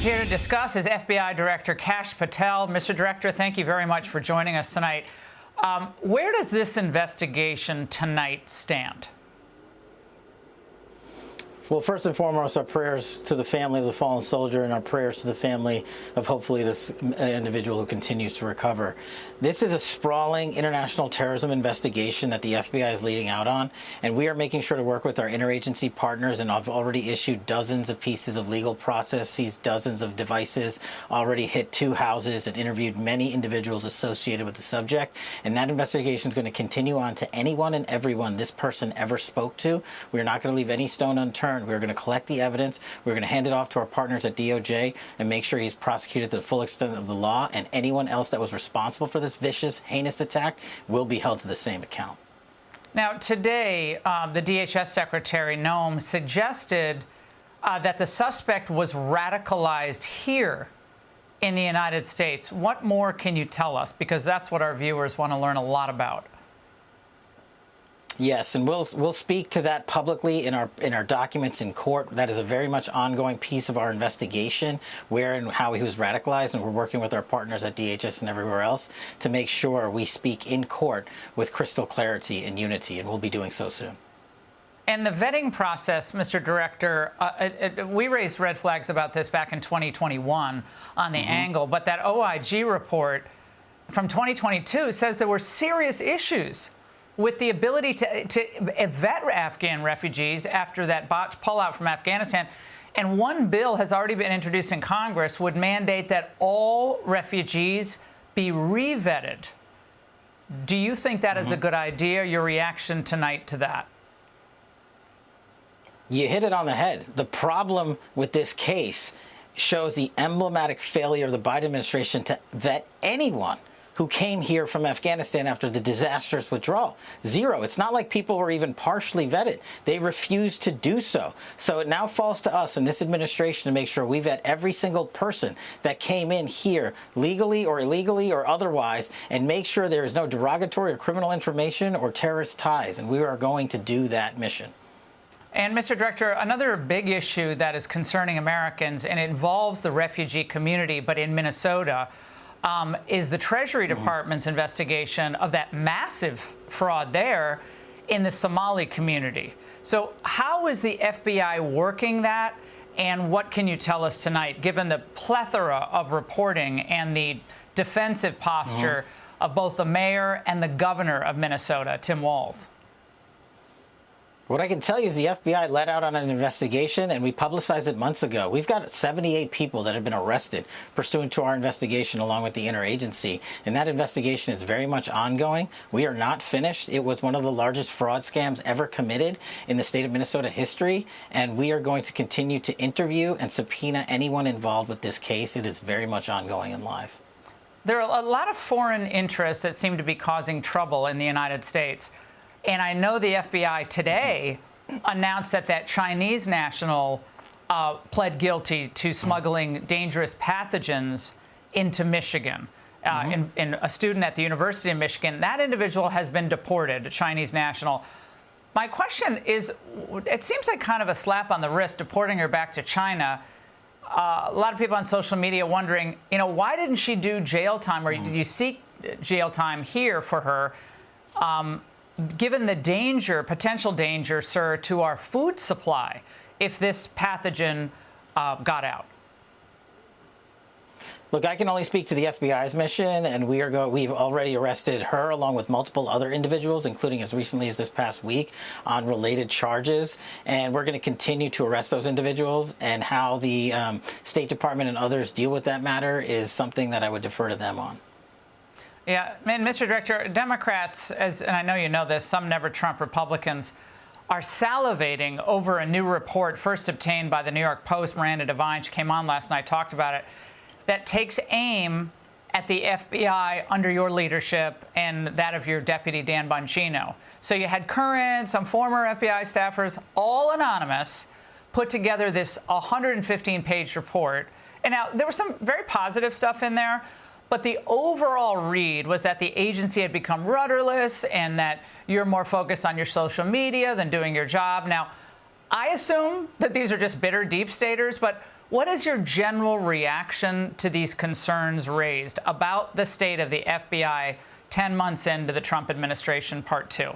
Here to discuss is FBI Director Kash Patel. Mr. Director, thank you very much for joining us tonight. Where does this investigation tonight stand? Well, first and foremost, our prayers to the family of the fallen soldier and our prayers to the family of hopefully this individual who continues to recover. This is a sprawling international terrorism investigation that the FBI is leading out on, and we are making sure to work with our interagency partners, and I've already issued dozens of pieces of legal processes, dozens of devices, already hit 2 houses and interviewed many individuals associated with the subject, and that investigation is going to continue on to anyone and everyone this person ever spoke to. We're not going to leave any stone unturned. We're going to collect the evidence. We're going to hand it off to our partners at DOJ and make sure he's prosecuted to the full extent of the law, and anyone else that was responsible for this vicious, heinous attack will be held to the same account. Now, today, the DHS Secretary, Noam, suggested that the suspect was radicalized here in the United States. What more can you tell us? Because that's what our viewers want to learn a lot about. Yes, and we'll speak to that publicly in our documents in court. That is a very much ongoing piece of our investigation, where and how he was radicalized, and we're working with our partners at DHS and everywhere else to make sure we speak in court with crystal clarity and unity, and we'll be doing so soon. And the vetting process, Mr. Director, we raised red flags about this back in 2021 on the Angle, but that OIG report from 2022 says there were serious issues with the ability to vet Afghan refugees after that botched pullout from Afghanistan. And one bill has already been introduced in Congress would mandate that all refugees be re-vetted. Do you think that is a good idea? Your reaction tonight to that? You hit it on the head. The problem with this case shows the emblematic failure of the Biden administration to vet anyone who came here from Afghanistan after the disastrous withdrawal. Zero. It's not like people were even partially vetted. They refused to do so. So it now falls to us in this administration to make sure we vet every single person that came in here legally or illegally or otherwise, and make sure there is no derogatory or criminal information or terrorist ties. And we are going to do that mission. And, Mr. Director, another big issue that is concerning Americans, and it involves the refugee community, but in Minnesota, is the Treasury Department's investigation of that massive fraud there in the Somali community. So how is the FBI working that, and what can you tell us tonight, given the plethora of reporting and the defensive posture of both the mayor and the governor of Minnesota, Tim Walz? What I can tell you is the FBI let out on an investigation, and we publicized it months ago. We've got 78 people that have been arrested pursuant to our investigation along with the interagency, and that investigation is very much ongoing. We are not finished. It was one of the largest fraud scams ever committed in the state of Minnesota history, and we are going to continue to interview and subpoena anyone involved with this case. It is very much ongoing and live. There are a lot of foreign interests that seem to be causing trouble in the United States. And I know the FBI today announced that Chinese national pled guilty to smuggling dangerous pathogens into Michigan. In a student at the University of Michigan, that individual has been deported, a Chinese national. My question is, it seems like kind of a slap on the wrist, deporting her back to China. A lot of people on social media wondering, why didn't she do jail time, or did you seek jail time here for her? Given the danger, potential danger, sir, to our food supply if this pathogen got out? Look, I can only speak to the FBI's mission, and we've already arrested her along with multiple other individuals, including as recently as this past week, on related charges. And we're going to continue to arrest those individuals, and how the State Department and others deal with that matter is something that I would defer to them on. Yeah, and Mr. Director, Democrats, and I know you know this, some never Trump Republicans, are salivating over a new report first obtained by the New York Post. Miranda Devine, she came on last night, talked about it, that takes aim at the FBI under your leadership and that of your deputy, Dan Bongino. So you had current, some former FBI staffers, all anonymous, put together this 115-page report. And now there was some very positive stuff in there, but the overall read was that the agency had become rudderless and that you're more focused on your social media than doing your job. Now, I assume that these are just bitter deep staters, but What is your general reaction to these concerns raised about the state of the FBI 10 months into the Trump administration, part 2?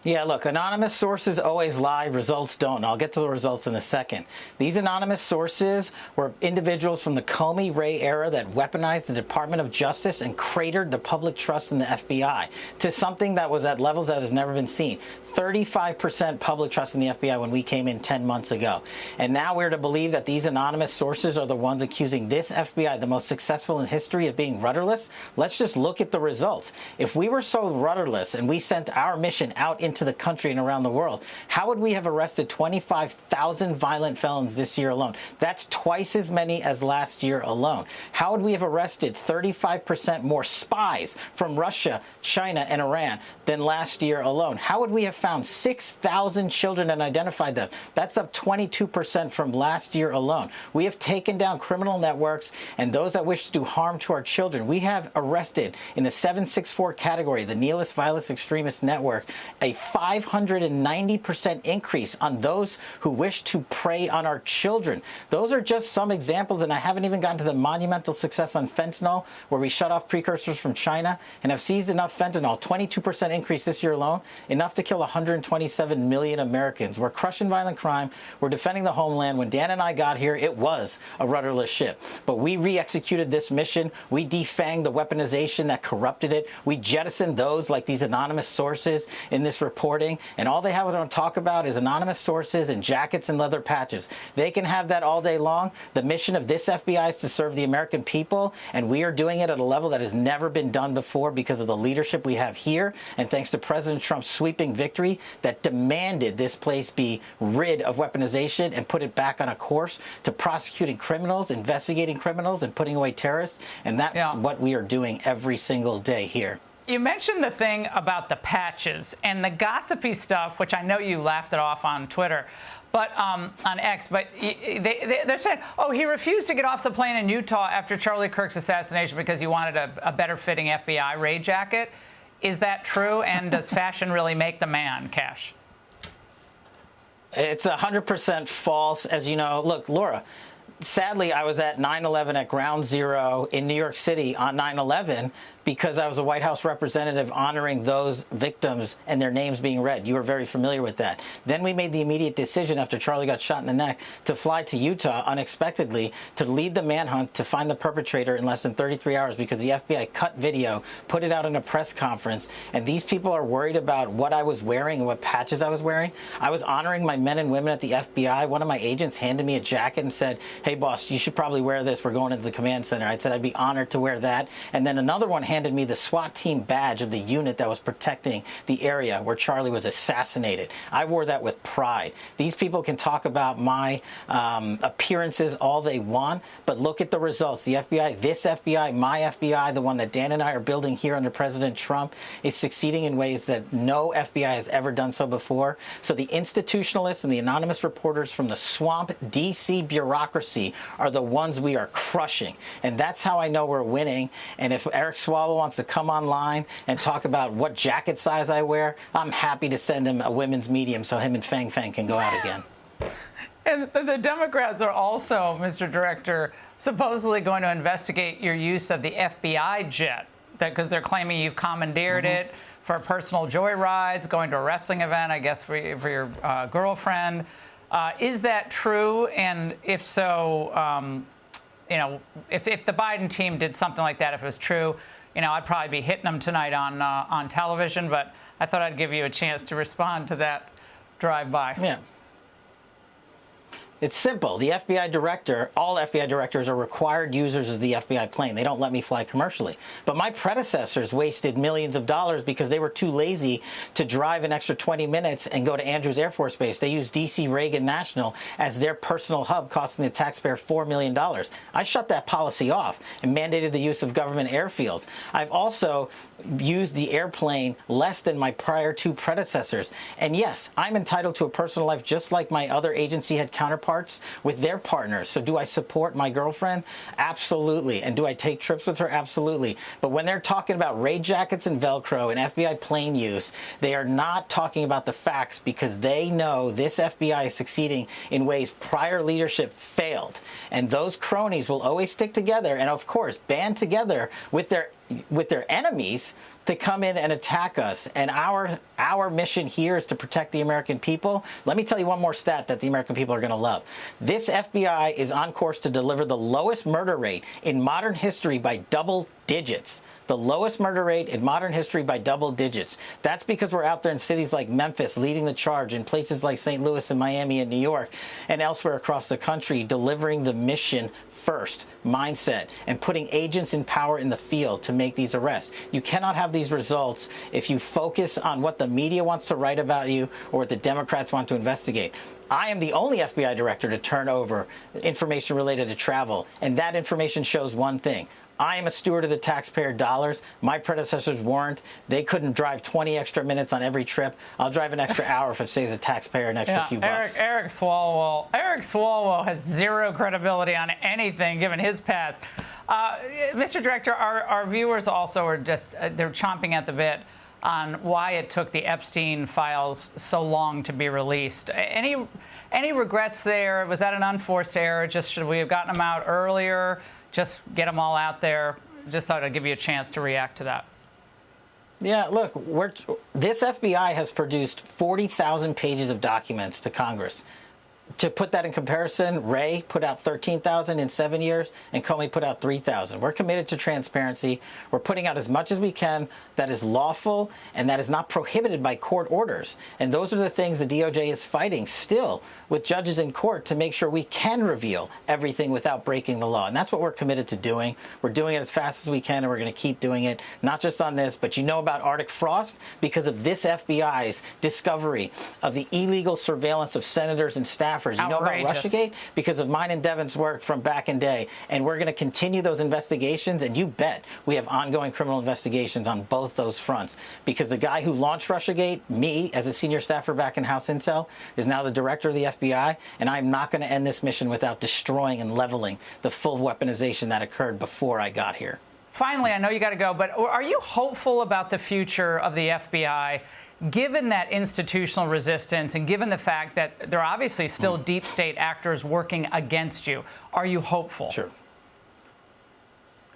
Yeah, look, anonymous sources always lie, results don't. I'll get to the results in a second. These anonymous sources were individuals from the Comey Ray era that weaponized the Department of Justice and cratered the public trust in the FBI to something that was at levels that has never been seen. 35% public trust in the FBI when we came in 10 months ago. And now we're to believe that these anonymous sources are the ones accusing this FBI, the most successful in history, of being rudderless? Let's just look at the results. If we were so rudderless and we sent our mission out into the country and around the world, how would we have arrested 25,000 violent felons this year alone? That's twice as many as last year alone. How would we have arrested 35% more spies from Russia, China, and Iran than last year alone? How would we have found 6,000 children and identified them? That's up 22% from last year alone. We have taken down criminal networks and those that wish to do harm to our children. We have arrested in the 764 category, the nihilist violence extremist network, a 590% increase on those who wish to prey on our children. Those are just some examples, and I haven't even gotten to the monumental success on fentanyl, where we shut off precursors from China and have seized enough fentanyl, 22% increase this year alone, enough to kill 127 million Americans. We're crushing violent crime. We're defending the homeland. When Dan and I got here, it was a rudderless ship. But we re-executed this mission. We defanged the weaponization that corrupted it. We jettisoned those like these anonymous sources in this reporting, and all they have to talk about is anonymous sources and jackets and leather patches. They can have that all day long. The mission of this FBI is to serve the American people, and we are doing it at a level that has never been done before because of the leadership we have here, and thanks to President Trump's sweeping victory that demanded this place be rid of weaponization and put it back on a course to prosecuting criminals, investigating criminals, and putting away terrorists. And that's what we are doing every single day here. You mentioned the thing about the patches and the gossipy stuff, which I know you laughed it off on Twitter, but on X. But they're saying, oh, he refused to get off the plane in Utah after Charlie Kirk's assassination because he wanted a better fitting FBI raid jacket. Is that true? And does fashion really make the man, Kash? It's 100% false. As you know, look, Laura, sadly, I was at 9/11 at Ground Zero in New York City on 9/11 because I was a White House representative honoring those victims and their names being read. You were very familiar with that. Then we made the immediate decision after Charlie got shot in the neck to fly to Utah unexpectedly to lead the manhunt to find the perpetrator in less than 33 hours because the FBI cut video, put it out in a press conference, and these people are worried about what I was wearing and what patches I was wearing. I was honoring my men and women at the FBI. One of my agents handed me a jacket and said, hey, boss, you should probably wear this. We're going into the command center. I said I'd be honored to wear that. And then another one handed me the SWAT team badge of the unit that was protecting the area where Charlie was assassinated. I wore that with pride. These people can talk about my appearances all they want, but look at the results. The FBI, this FBI, my FBI, the one that Dan and I are building here under President Trump, is succeeding in ways that no FBI has ever done so before. So the institutionalists and the anonymous reporters from the swamp D.C. bureaucracy are the ones we are crushing. And that's how I know we're winning. And if Eric Swalwell wants to come online and talk about what jacket size I wear, I'm happy to send him a women's medium so him and Fang Fang can go out again. And the Democrats are also, Mr. Director, supposedly going to investigate your use of the FBI jet, because they're claiming you've commandeered it for personal joyrides, going to a wrestling event, I guess, for your girlfriend. Is that true? And if so, you know, if the Biden team did something like that, if it was true, you know, I'd probably be hitting them tonight on television. But I thought I'd give you a chance to respond to that drive-by. Yeah. It's simple. The FBI director, all FBI directors are required users of the FBI plane. They don't let me fly commercially. But my predecessors wasted millions of dollars because they were too lazy to drive an extra 20 minutes and go to Andrews Air Force Base. They used D.C. Reagan National as their personal hub, costing the taxpayer $4 million. I shut that policy off and mandated the use of government airfields. I've also used the airplane less than my prior two predecessors. And yes, I'm entitled to a personal life just like my other agency had counterparts. counterparts, with their partners. So do I support my girlfriend? Absolutely. And do I take trips with her? Absolutely. But when they're talking about raid jackets and Velcro and FBI plane use, they are not talking about the facts, because they know this FBI is succeeding in ways prior leadership failed. And those cronies will always stick together and, of course, band together with their enemies to come in and attack us. And our mission here is to protect the American people. Let me tell you one more stat that the American people are going to love. This FBI is on course to deliver the lowest murder rate in modern history by double digits. The lowest murder rate in modern history by double digits. That's because we're out there in cities like Memphis leading the charge, in places like St. Louis and Miami and New York and elsewhere across the country, delivering the mission first mindset and putting agents in power in the field to make these arrests. You cannot have these results if you focus on what the media wants to write about you or what the Democrats want to investigate. I am the only FBI director to turn over information related to travel, and that information shows one thing. I am a steward of the taxpayer dollars. My predecessors weren't. They couldn't drive 20 extra minutes on every trip. I'll drive an extra hour if it saves the taxpayer an extra few bucks. Eric Swalwell has zero credibility on anything given his past. Mr. Director, our viewers also are just, they're chomping at the bit on why it took the Epstein files so long to be released. Any regrets there? Was that an unforced error? Just should we have gotten them out earlier? Just get them all out there. Just thought I'd give you a chance to react to that. Yeah, look, this FBI has produced 40,000 pages of documents to Congress. To put that in comparison, Wray put out 13,000 in 7 years, and Comey put out 3,000. We're committed to transparency. We're putting out as much as we can that is lawful and that is not prohibited by court orders. And those are the things the DOJ is fighting still with judges in court to make sure we can reveal everything without breaking the law. And that's what we're committed to doing. We're doing it as fast as we can, and we're going to keep doing it, not just on this, but you know about Arctic frost because of this FBI's discovery of the illegal surveillance of senators and staffers. You know about Russiagate because of mine and Devin's work from back in day. And we're going to continue those investigations. And you bet we have ongoing criminal investigations on both those fronts, because the guy who launched Russiagate, me as a senior staffer back in House Intel, is now the director of the FBI. And I'm not going to end this mission without destroying and leveling the full weaponization that occurred before I got here. Finally, I know you got to go, but are you hopeful about the future of the FBI, given that institutional resistance and given the fact that there are obviously still deep state actors working against you? Are you hopeful? Sure.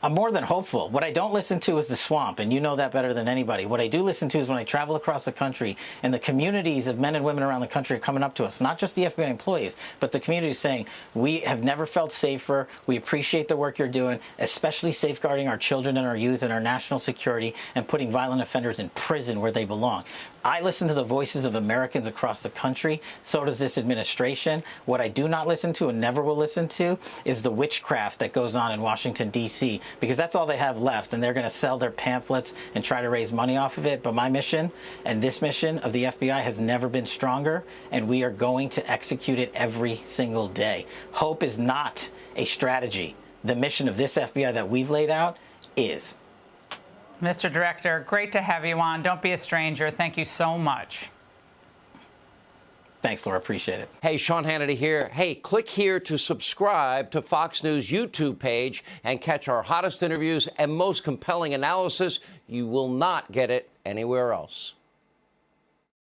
I'm more than hopeful. What I don't listen to is the swamp, and you know that better than anybody. What I do listen to is when I travel across the country and the communities of men and women around the country are coming up to us, not just the FBI employees, but the community saying, we have never felt safer. We appreciate the work you're doing, especially safeguarding our children and our youth and our national security and putting violent offenders in prison where they belong. I listen to the voices of Americans across the country. So does this administration. What I do not listen to and never will listen to is the witchcraft that goes on in Washington, D.C., because that's all they have left, and they're going to sell their pamphlets and try to raise money off of it. But my mission and this mission of the FBI has never been stronger, and we are going to execute it every single day. Hope is not a strategy. The mission of this FBI that we've laid out is. Mr. Director, great to have you on. Don't be a stranger. Thank you so much. Thanks, Laura. Appreciate it. Hey, Sean Hannity here. Hey, click here to subscribe to Fox News YouTube page and catch our hottest interviews and most compelling analysis. You will not get it anywhere else.